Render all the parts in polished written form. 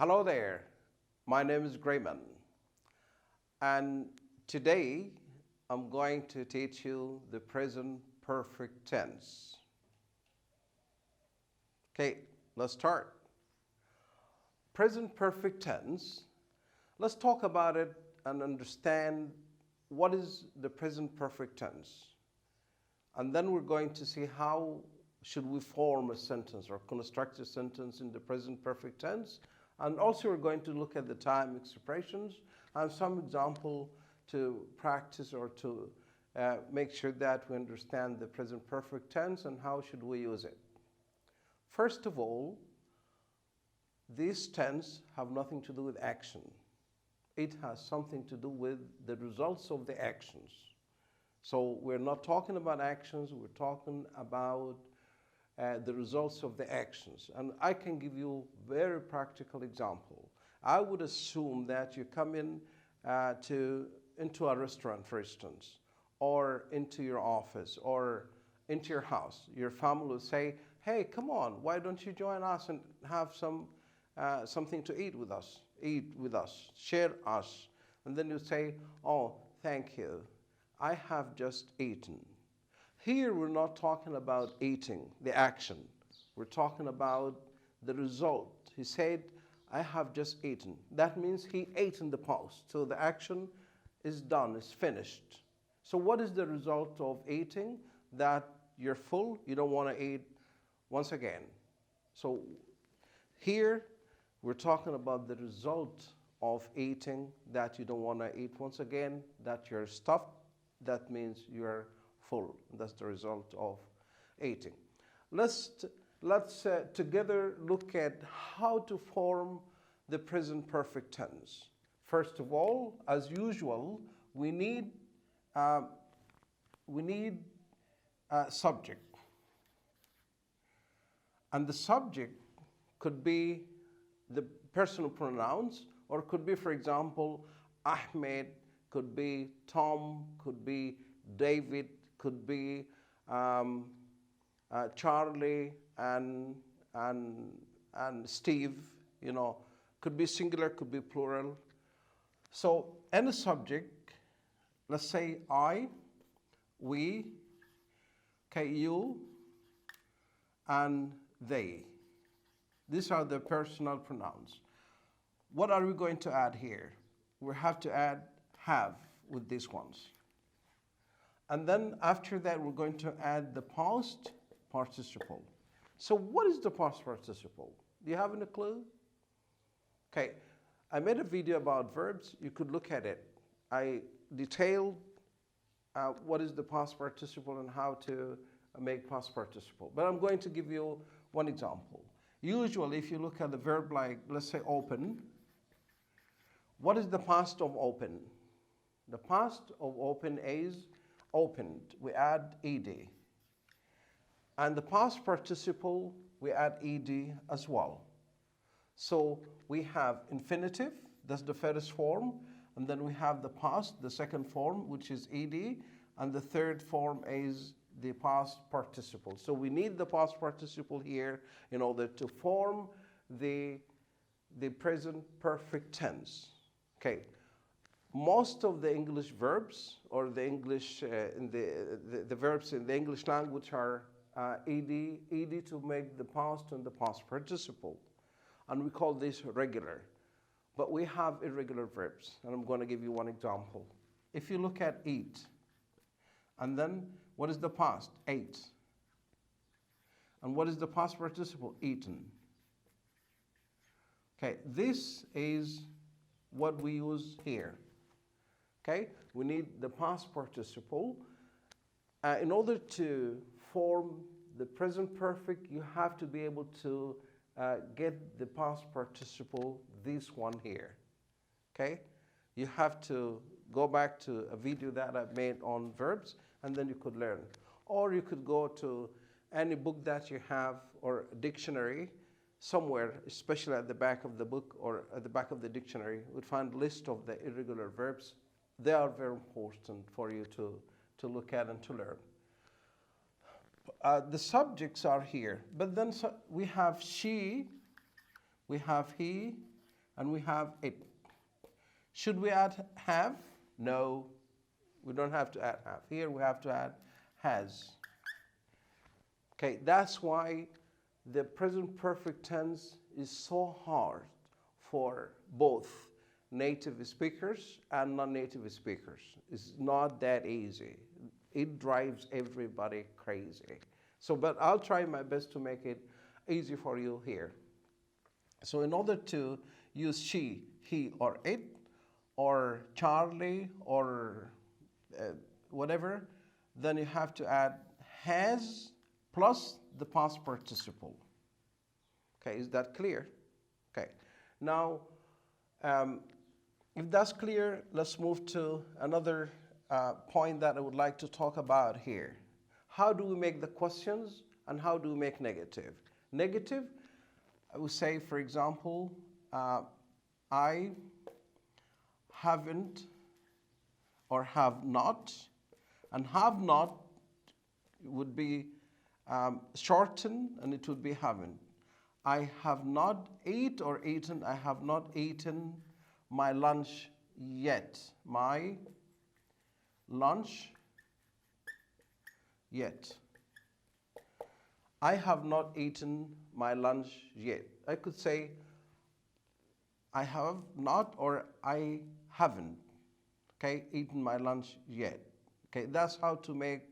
Hello there, my name is Grayman, and today I'm going to teach you the present perfect tense. Okay, let's start. Present perfect tense, let's talk about it and understand what is the present perfect tense. And then we're going to see how should we form a sentence or construct a sentence in the present perfect tense. And also we're going to look at the time expressions and some example to practice or to make sure that we understand the present perfect tense and how should we use it. First of all, this tense have nothing to do with action. It has something to do with the results of the actions. So we're not talking about actions, we're talking about the results of the actions. And I can give you a very practical example. I would assume that you come in into a restaurant, for instance, or into your office, or into your house. Your family will say, hey, come on, why don't you join us and have something to eat with us, share us. And then you say, oh, thank you, I have just eaten. Here we're not talking about eating, the action. We're talking about the result. He said, I have just eaten. That means he ate in the past. So the action is done, is finished. So what is the result of eating? That you're full, you don't want to eat once again. So here we're talking about the result of eating, that you don't want to eat once again, that you're stuffed. That means you're full. That's the result of eating. Let's together look at how to form the present perfect tense. First of all, as usual, we need a subject. And the subject could be the personal pronouns, or could be, for example, Ahmed, could be Tom, could be David, could be Charlie and Steve, could be singular, could be plural. So any subject, let's say I, we, okay, you, and they. These are the personal pronouns. What are we going to add here? We have to add have with these ones. And then after that, we're going to add the past participle. So what is the past participle? Do you have any clue? Okay, I made a video about verbs. You could look at it. I detailed what is the past participle and how to make past participle. But I'm going to give you one example. Usually, if you look at the verb like, let's say, open, what is the past of open? The past of open is opened. We add ed. And the past participle, we add ed as well. So we have infinitive, that's the first form, and then we have the past, the second form, which is ed, and the third form is the past participle. So we need the past participle here in order to form the present perfect tense. Okay. Most of the English verbs or the English the verbs in the English language are ed to make the past and the past participle, and we call this regular. But we have irregular verbs, and I'm going to give you one example. If you look at eat, and then what is the past? Ate. And what is the past participle? Eaten. Okay, this is what we use here. Okay, we need the past participle. In order to form the present perfect, you have to be able to get the past participle, this one here. Okay, you have to go back to a video that I've made on verbs, and then you could learn. Or you could go to any book that you have or a dictionary somewhere, especially at the back of the book or at the back of the dictionary, you would find a list of the irregular verbs. They are very important for you to look at and to learn. The subjects are here, but then we have she, we have he, and we have it. Should we add have? No, we don't have to add have. Here we have to add has. Okay, that's why the present perfect tense is so hard for both native speakers and non-native speakers. It's not that easy. It drives everybody crazy. So, but I'll try my best to make it easy for you here. So in order to use she, he, or it, or Charlie, or whatever, then you have to add has plus the past participle. Okay, is that clear? Okay, now if that's clear, let's move to another point that I would like to talk about here. How do we make the questions and how do we make negative? Negative, I would say, for example, I haven't or have not, and have not would be shortened and it would be haven't. I have not ate or eaten, I have not eaten my lunch yet. My lunch yet. I have not eaten my lunch yet. I could say I have not or I haven't, okay, eaten my lunch yet. Okay, that's how to make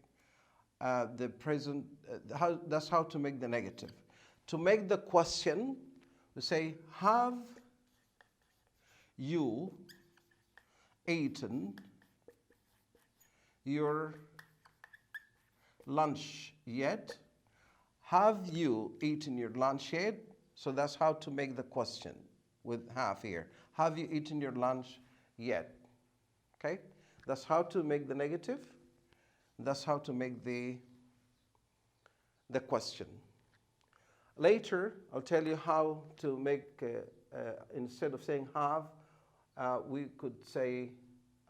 the present, that's how to make the negative. To make the question, we say, have you eaten your lunch yet? Have you eaten your lunch yet? So that's how to make the question with have here. Have you eaten your lunch yet? Okay, that's how to make the negative. That's how to make the question. Later, I'll tell you how to make, instead of saying have, we could say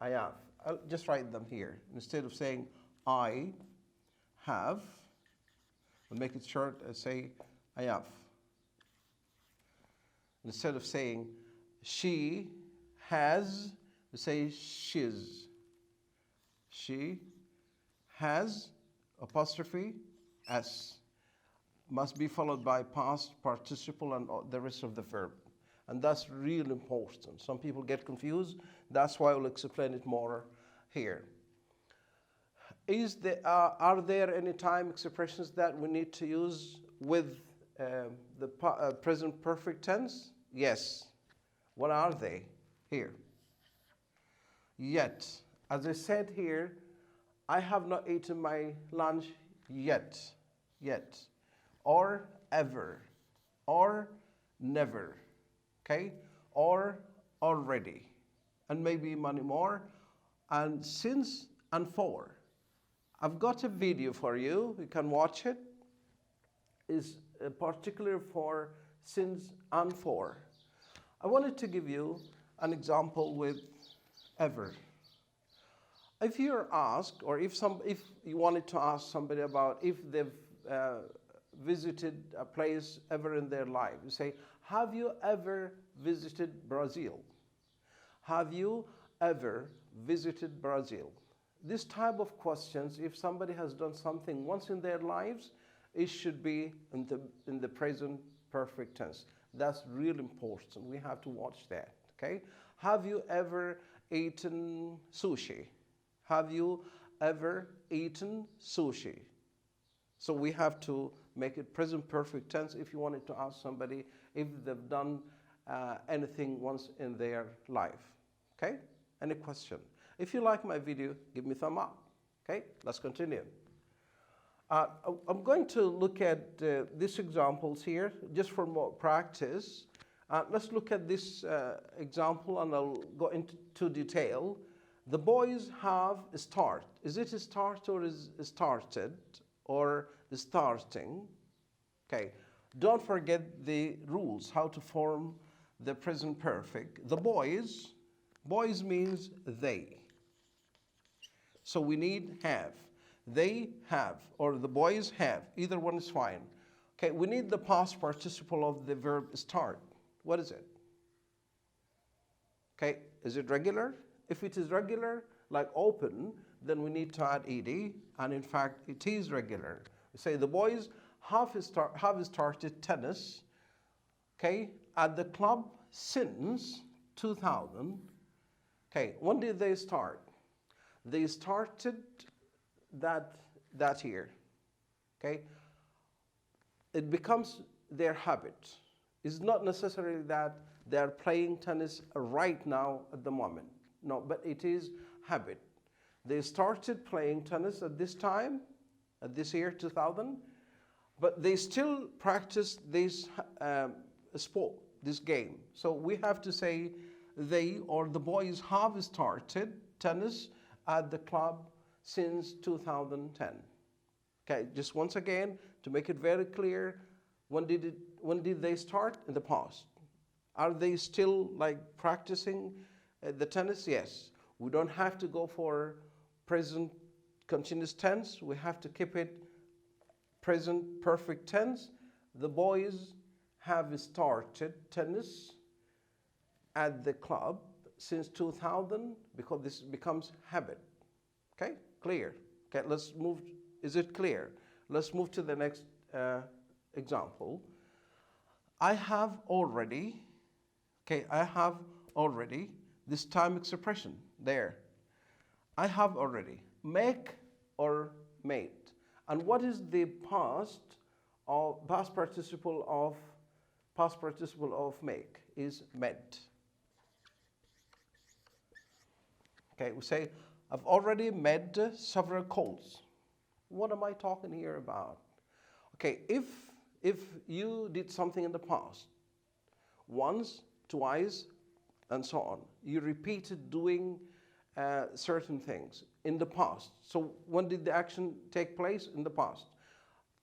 I have. I'll just write them here. Instead of saying I have, I'll make it short and say I have. Instead of saying she has, we say she's. She has, apostrophe, S. Must be followed by past participle and the rest of the verb. And that's really important. Some people get confused. That's why I'll explain it more here. Are there any time expressions that we need to use with the present perfect tense? Yes. What are they? Here. Yet. As I said here, I have not eaten my lunch yet. Yet. Or ever. Or never. Okay? Or already. And maybe many more. And since and for. I've got a video for you. You can watch it. It's particular for since and for. I wanted to give you an example with ever. If you're asked, or if you wanted to ask somebody about if they've visited a place ever in their life, you say, have you ever visited Brazil? Have you ever visited Brazil? This type of questions, if somebody has done something once in their lives, it should be in the present perfect tense. That's really important. We have to watch that, okay? Have you ever eaten sushi? Have you ever eaten sushi? So we have to make it present perfect tense if you wanted to ask somebody if they've done anything once in their life, okay? Any question? If you like my video, give me a thumb up, okay? Let's continue. I'm going to look at these examples here just for more practice. Let's look at this example and I'll go into detail. The boys have a start. Is it a start or is started or starting? Okay. Don't forget the rules, how to form the present perfect. The boys means they. So we need have. They have, or the boys have. Either one is fine. Okay, we need the past participle of the verb start. What is it? Okay, is it regular? If it is regular, like open, then we need to add ed, and in fact, it is regular. We say the boys have started tennis, okay, at the club since 2000. Okay, when did they start? They started that year. Okay, it becomes their habit. It's not necessarily that they are playing tennis right now at the moment. No, but it is habit. They started playing tennis at this time, at this year 2000, but they still practice this sport, this game. So we have to say they or the boys have started tennis at the club since 2010. Okay, just once again, to make it very clear, when did they start? In the past. Are they still like practicing the tennis? Yes. We don't have to go for present continuous tense. We have to keep it present perfect tense. The boys have started tennis at the club since 2000 because this becomes habit. Okay, clear. Okay, let's move. Is it clear? Let's move to the next example. I have already, okay, I have already, this time expression there. I have already, make or made. And what is the past participle of make? Is made. Okay, we say, I've already made several calls. What am I talking here about? Okay, if you did something in the past, once, twice, and so on, you repeated doing certain things in the past. So when did the action take place? In the past.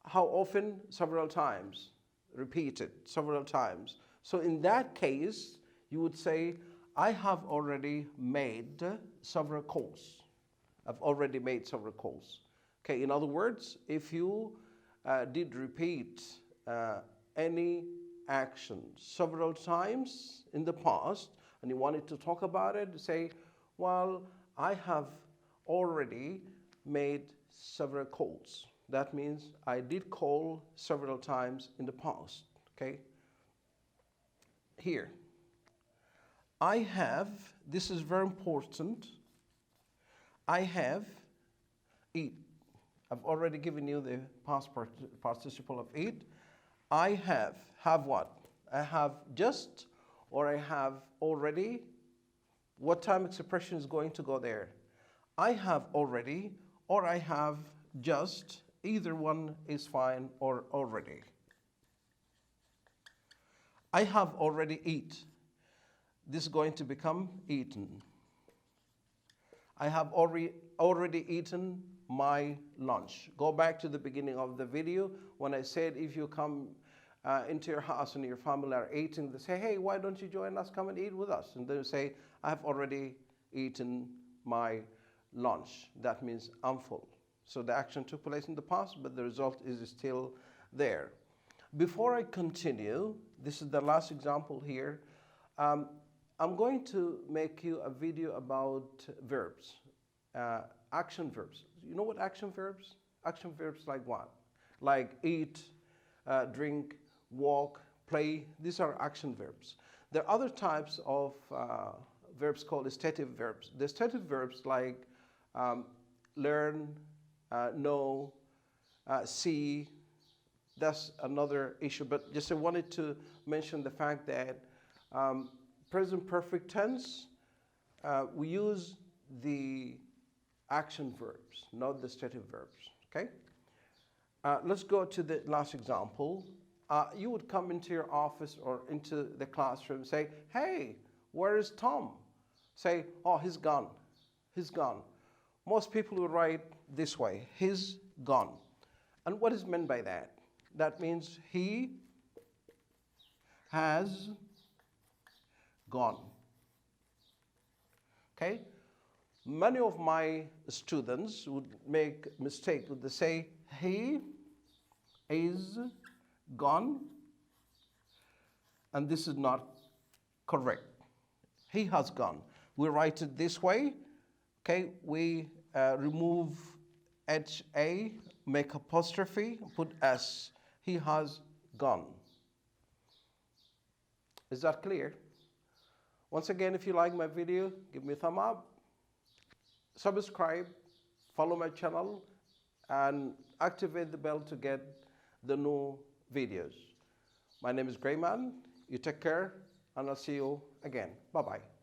How often? Several times. Repeated several times. So in that case, you would say, I have already made several calls. I've already made several calls. Okay, in other words, if you did repeat any action several times in the past and you wanted to talk about it, say, well, I have already made several calls. That means I did call several times in the past. Okay? Here, I have, this is very important, I have eat. I've already given you the past participle of eat. I have what? I have just, or I have already. What time expression is going to go there? I have already, or I have just. Either one is fine, or already. I have already eat. This is going to become eaten. I have already eaten my lunch. Go back to the beginning of the video when I said if you come into your house and your family are eating, they say, hey, why don't you join us? Come and eat with us. And they say, I have already eaten my lunch. That means I'm full. So the action took place in the past, but the result is still there. Before I continue, this is the last example here. I'm going to make you a video about verbs, action verbs. You know what action verbs? Action verbs like what? Like eat, drink, walk, play. These are action verbs. There are other types of verbs called stative verbs. The stative verbs like learn, know, see. That's another issue. But just I wanted to mention the fact that present perfect tense, we use the action verbs, not the stative verbs, okay? Let's go to the last example. You would come into your office or into the classroom and say, hey, where is Tom? Say, oh, he's gone. He's gone. Most people will write this way, he's gone. And what is meant by that? That means he has gone. Okay? Many of my students would make a mistake. Would say, he is gone, and this is not correct. He has gone. We write it this way. Okay, we remove HA, make apostrophe, put S. He has gone. Is that clear? Once again, if you like my video, give me a thumb up, subscribe, follow my channel, and activate the bell to get the new videos. My name is Grayman. You take care, and I'll see you again. Bye-bye.